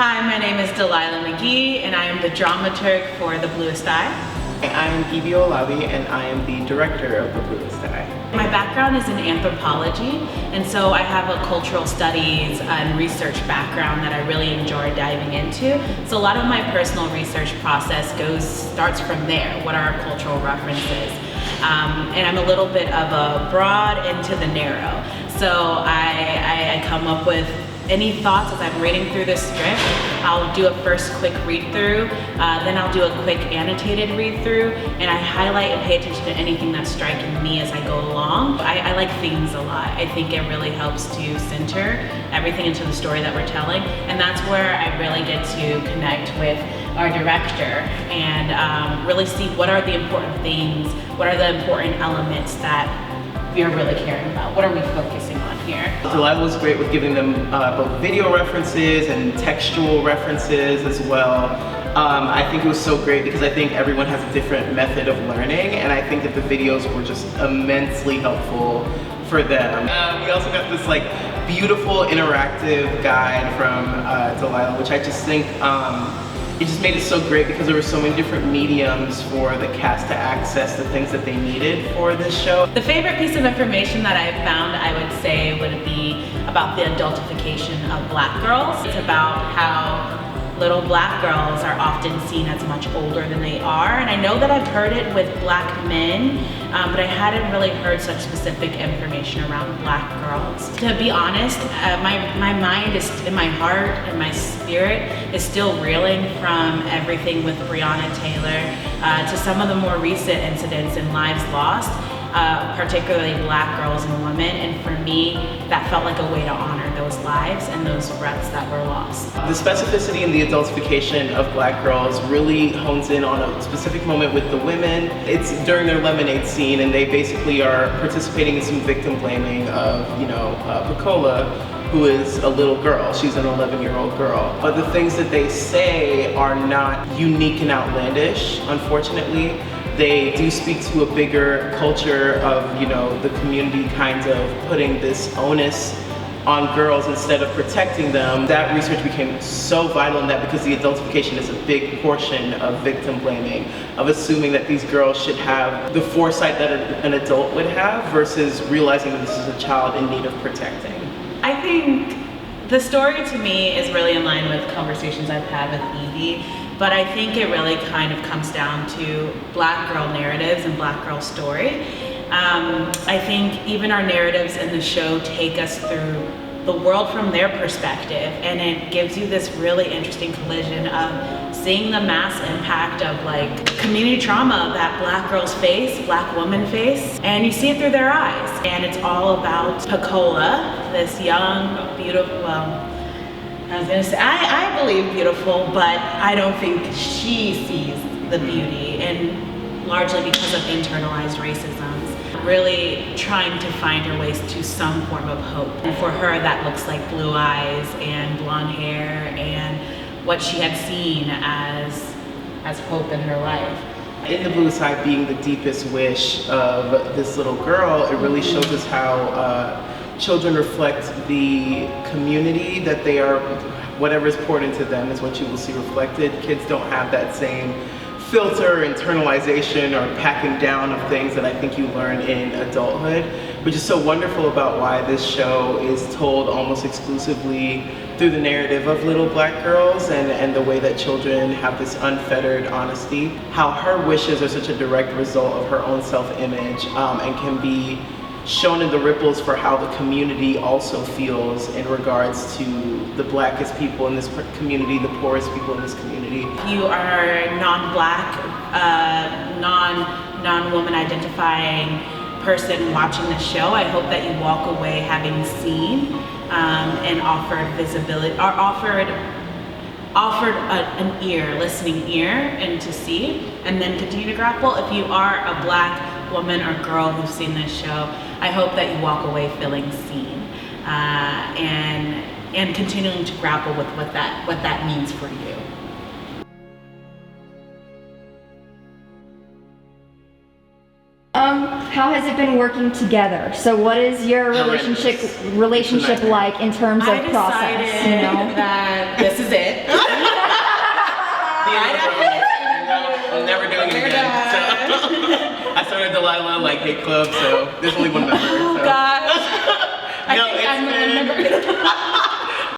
Hi, my name is Dalyla McGee, and I am the dramaturg for the BLUEST. I'm Owolabi, and I am the director of the BLUEST. My background is in anthropology, and so I have a cultural studies and research background that I really enjoy diving into. So a lot of my personal research process starts from there. What are our cultural references? And I'm a little bit of a broad into the narrow. So I come up with any thoughts as I'm reading through this script. I'll do a first quick read through, then I'll do a quick annotated read through, and I highlight and pay attention to anything that's striking me as I go along. I like themes a lot. I think it really helps to center everything into the story that we're telling, and that's where I really get to connect with our director and really see what are the important things, what are the important elements that we are really caring about, what are we focusing on here. Dalyla was great with giving them both video references and textual references as well. I think it was so great because I think everyone has a different method of learning, and I think that the videos were just immensely helpful for them. We also got this like beautiful interactive guide from Dalyla, which I just think it just made it so great because there were so many different mediums for the cast to access the things that they needed for this show. The favorite piece of information that I've found, I would say, would be about the adultification of Black girls. It's about how little Black girls are often seen as much older than they are. And I know that I've heard it with Black men, but I hadn't really heard such specific information around Black girls. To be honest, my mind is, and my heart and my spirit is still reeling from everything with Breonna Taylor to some of the more recent incidents and lives lost, particularly Black girls and women. And for me, that felt like a way to honor those lives and those breaths that were lost. The specificity in the adultification of Black girls really hones in on a specific moment with the women. It's during their lemonade scene, and they basically are participating in some victim blaming of, Pecola, who is a little girl. She's an 11-year-old girl. But the things that they say are not unique and outlandish, unfortunately. They do speak to a bigger culture of, the community kind of putting this onus on girls instead of protecting them. That research became so vital in that because the adultification is a big portion of victim blaming, of assuming that these girls should have the foresight that an adult would have versus realizing that this is a child in need of protecting. I think the story to me is really in line with conversations I've had with Evie, but I think it really kind of comes down to Black girl narratives and Black girl story. I think even our narratives in the show take us through the world from their perspective, and it gives you this really interesting collision of seeing the mass impact of like community trauma that Black girls face, Black women face, and you see it through their eyes. And it's all about Pecola, this young, beautiful, well, I was gonna say, I believe beautiful, but I don't think she sees the beauty, and largely because of internalized racism. Really trying to find her ways to some form of hope. And for her, that looks like blue eyes and blonde hair and what she had seen as hope in her life. In the blue side being the deepest wish of this little girl, it really shows us how children reflect the community that they are, whatever is poured into them is what you will see reflected. Kids don't have that same filter, internalization, or packing down of things that I think you learn in adulthood, which is so wonderful about why this show is told almost exclusively through the narrative of little Black girls and the way that children have this unfettered honesty. How her wishes are such a direct result of her own self-image and can be shown in the ripples for how the community also feels in regards to the Blackest people in this community, the poorest people in this community. If you are non-Black, non-woman identifying person watching the show, I hope that you walk away having seen and offered visibility, or offered an ear, listening ear, and to see, and then continue to grapple. If you are a Black woman or girl who's seen this show, I hope that you walk away feeling seen and continuing to grapple with what that means for you. How has it been working together? So what is your relationship like in terms of process? I decided that this is it. I'm never doing it again. So, I started Dalyla like hate club, so there's only one member. So. Gosh. No, it's been.